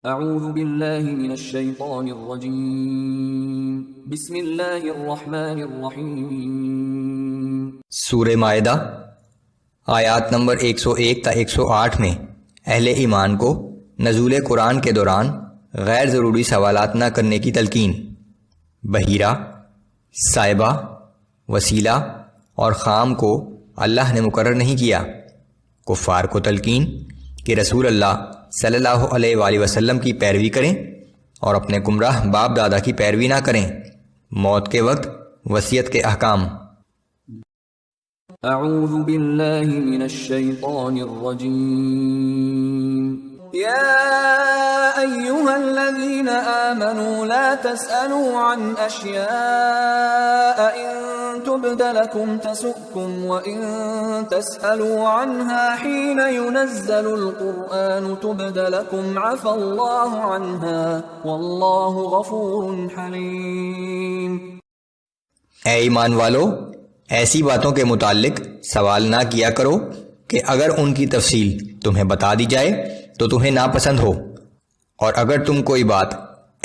اعوذ باللہ من الشیطان الرجیم بسم اللہ الرحمن الرحیم۔ سورہ مائدہ آیات نمبر 101 تا 108 میں اہل ایمان کو نزول قرآن کے دوران غیر ضروری سوالات نہ کرنے کی تلقین۔ بحیرہ، سائبہ، وسیلہ اور خام کو اللہ نے مقرر نہیں کیا۔ کفار کو تلقین کہ رسول اللہ صلی اللہ علیہ وآلہ وسلم کی پیروی کریں اور اپنے گمراہ باپ دادا کی پیروی نہ کریں۔ موت کے وقت وصیت کے احکام۔ اعوذ باللہ من الشیطان الرجیم۔ یا ایہا الذین آمنوا لا تسألوا عن اشیاء ان تبد لكم تسؤكم وان تسألوا عنها حين ينزل القرآن تبد لكم عفى الله عنها والله غفور حلیم۔ اے ایمان والو، ایسی باتوں کے متعلق سوال نہ کیا کرو کہ اگر ان کی تفصیل تمہیں بتا دی جائے تو تمہیں ناپسند ہو، اور اگر تم کوئی بات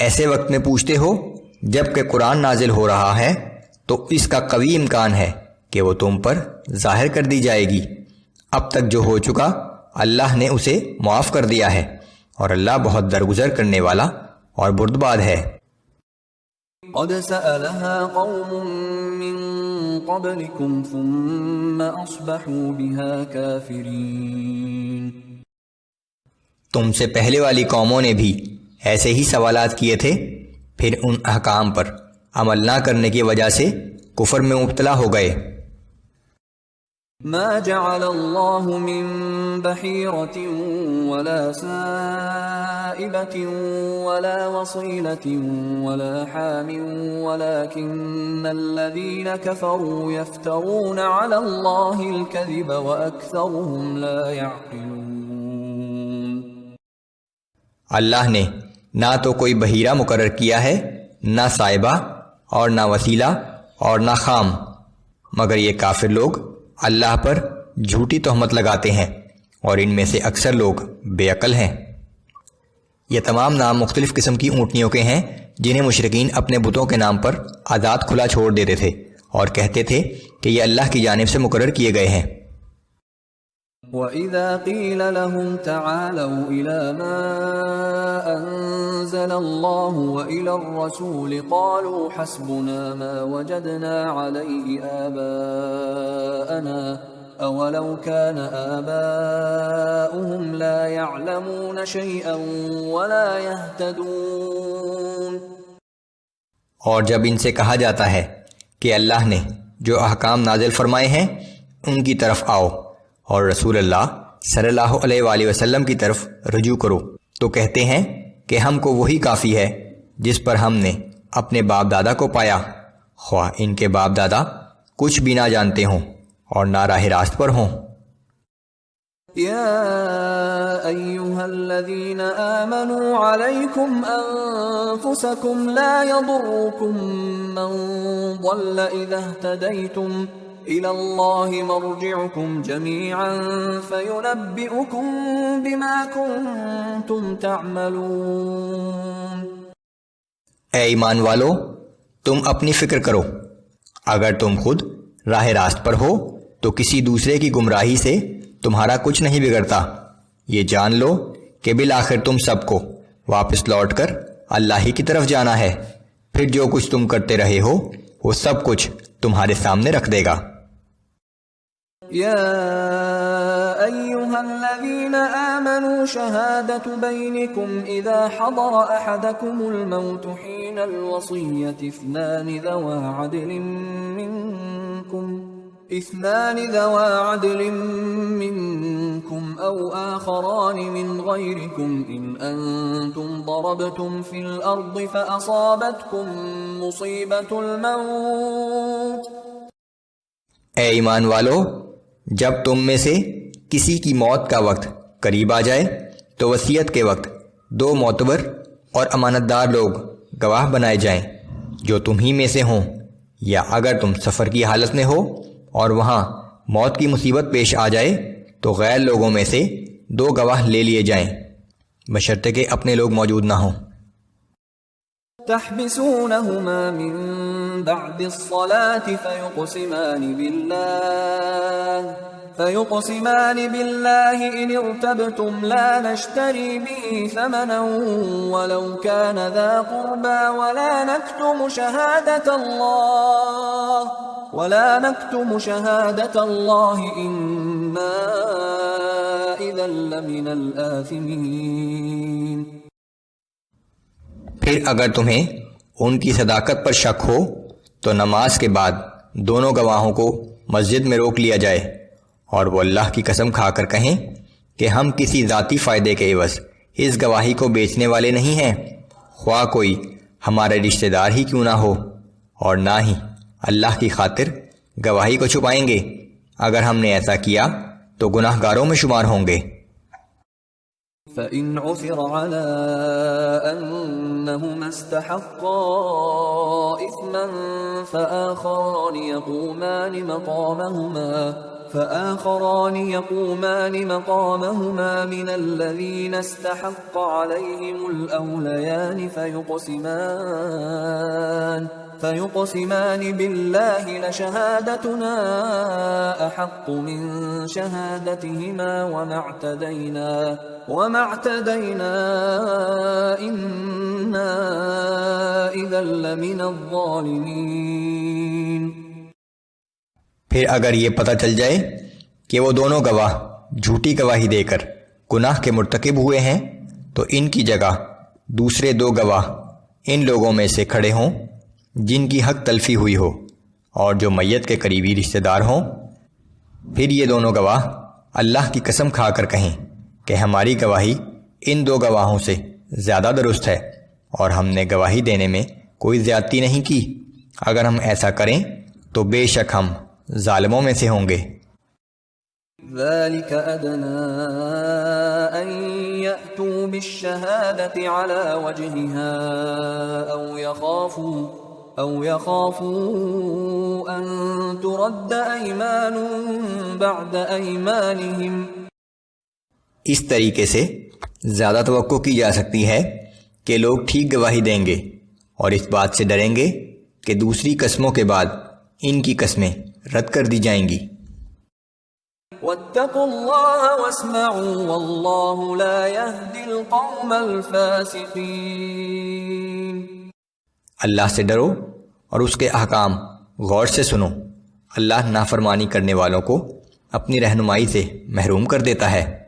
ایسے وقت میں پوچھتے ہو جب کہ قرآن نازل ہو رہا ہے تو اس کا قوی امکان ہے کہ وہ تم پر ظاہر کر دی جائے گی۔ اب تک جو ہو چکا اللہ نے اسے معاف کر دیا ہے، اور اللہ بہت درگزر کرنے والا اور بردبار ہے۔ قد سألها قوم من قبلكم ثم أصبحوا بها كافرين۔ تم سے پہلے والی قوموں نے بھی ایسے ہی سوالات کیے تھے، پھر ان احکام پر عمل نہ کرنے کی وجہ سے کفر میں مبتلا ہو گئے۔ ما جعل اللہ من بحیرة ولا سائبة ولا وصيلة ولا حام ولكن الذين كفروا يفترون على الله الكذب وأكثرهم لا يعقلون۔ اللہ نے نہ تو کوئی بحیرہ مقرر کیا ہے، نہ سائبہ اور نہ وسیلہ اور نہ خام، مگر یہ کافر لوگ اللہ پر جھوٹی تہمت لگاتے ہیں، اور ان میں سے اکثر لوگ بے عقل ہیں۔ یہ تمام نام مختلف قسم کی اونٹنیوں کے ہیں جنہیں مشرکین اپنے بتوں کے نام پر آزاد کھلا چھوڑ دیتے تھے اور کہتے تھے کہ یہ اللہ کی جانب سے مقرر کیے گئے ہیں۔ وَإِذَا قِيلَ لَهُمْ تَعَالَوْا إِلَى مَا أَنزَلَ اللَّهُ وَإِلَى الرَّسُولِ قَالُوا حَسْبُنَا مَا وَجَدْنَا عَلَيْهِ آبَاءَنَا أَوَلَوْ كَانَ آبَاؤُهُمْ لَا يَعْلَمُونَ شَيْئًا وَلَا يَهْتَدُونَ۔ اور جب ان سے کہا جاتا ہے کہ اللہ نے جو احکام نازل فرمائے ہیں ان کی طرف آؤ اور رسول اللہ صلی اللہ علیہ وآلہ وسلم کی طرف رجوع کرو، تو کہتے ہیں کہ ہم کو وہی کافی ہے جس پر ہم نے اپنے باپ دادا کو پایا، خواہ ان کے باپ دادا کچھ بھی نہ جانتے ہوں اور نہ راہ راست پر ہوں۔ یا ایہا الذین آمنوا علیکم انفسکم لا یضرکم من ضل اذا اہتدیتم إِلَى اللَّهِ مَرْجِعُكُمْ جَمِيعًا فَيُنَبِّئُكُمْ بِمَا كُنْتُمْ تَعْمَلُونَ۔ اے ایمان والو، تم اپنی فکر کرو، اگر تم خود راہ راست پر ہو تو کسی دوسرے کی گمراہی سے تمہارا کچھ نہیں بگڑتا۔ یہ جان لو کہ بالآخر تم سب کو واپس لوٹ کر اللہ ہی کی طرف جانا ہے، پھر جو کچھ تم کرتے رہے ہو وہ سب کچھ تمہارے سامنے رکھ دے گا۔ یا ایہا الذین آمنوا شہادت بینکم اذا حضر احدکم الموت حین الوصیۃ اثنان ذوا عدل منکم او آخران من غیرکم ان انتم ضربتم فی الارض فاصابتکم مصیبۃ الموت۔ اے ایمان والو، جب تم میں سے کسی کی موت کا وقت قریب آ جائے تو وصیت کے وقت دو معتبر اور امانت دار لوگ گواہ بنائے جائیں جو تم ہی میں سے ہوں، یا اگر تم سفر کی حالت میں ہو اور وہاں موت کی مصیبت پیش آ جائے تو غیر لوگوں میں سے دو گواہ لے لیے جائیں۔ بشرطے کہ اپنے لوگ موجود نہ ہوں۔ تحبسونهما من بعد الصلاة فيقسمان بالله إن ارتبتم لا نشتري به ثمنا ولو كان ذا قربى ولا نكتم شهادة الله إنا إذا لمن الآثمين۔ پھر اگر تمہیں ان کی صداقت پر شک ہو تو نماز کے بعد دونوں گواہوں کو مسجد میں روک لیا جائے اور وہ اللہ کی قسم کھا کر کہیں کہ ہم کسی ذاتی فائدے کے عوض اس گواہی کو بیچنے والے نہیں ہیں، خواہ کوئی ہمارے رشتہ دار ہی کیوں نہ ہو، اور نہ ہی اللہ کی خاطر گواہی کو چھپائیں گے۔ اگر ہم نے ایسا کیا تو گناہ گاروں میں شمار ہوں گے۔ فَإِنْ عُثِرَ عَلَىٰ أَنَّهُمَا اسْتَحَقَّا إِثْمًا فآخران يقومان مقامهما من الذين استحق عليهم الأوليان فيقسمان بالله لشهادتنا أحق من شهادتهما وما اعتدينا إنا إذا لمن الظالمين۔ پھر اگر یہ پتہ چل جائے کہ وہ دونوں گواہ جھوٹی گواہی دے کر گناہ کے مرتکب ہوئے ہیں تو ان کی جگہ دوسرے دو گواہ ان لوگوں میں سے کھڑے ہوں جن کی حق تلفی ہوئی ہو اور جو میت کے قریبی رشتہ دار ہوں۔ پھر یہ دونوں گواہ اللہ کی قسم کھا کر کہیں کہ ہماری گواہی ان دو گواہوں سے زیادہ درست ہے اور ہم نے گواہی دینے میں کوئی زیادتی نہیں کی۔ اگر ہم ایسا کریں تو بے شک ہم ظالموں میں سے ہوں گے۔ ذلك أدنى أن يأتوا بالشهادة على وجهها أو يخافوا أن ترد أيمان بعد أيمانهم۔ اس طریقے سے زیادہ توقع کی جا سکتی ہے کہ لوگ ٹھیک گواہی دیں گے اور اس بات سے ڈریں گے کہ دوسری قسموں کے بعد ان کی قسمیں رد کر دی جائیں گی۔ واتقوا الله واسمعوا والله لا يهدي القوم الفاسقين۔ اللہ سے ڈرو اور اس کے احکام غور سے سنو، اللہ نافرمانی کرنے والوں کو اپنی رہنمائی سے محروم کر دیتا ہے۔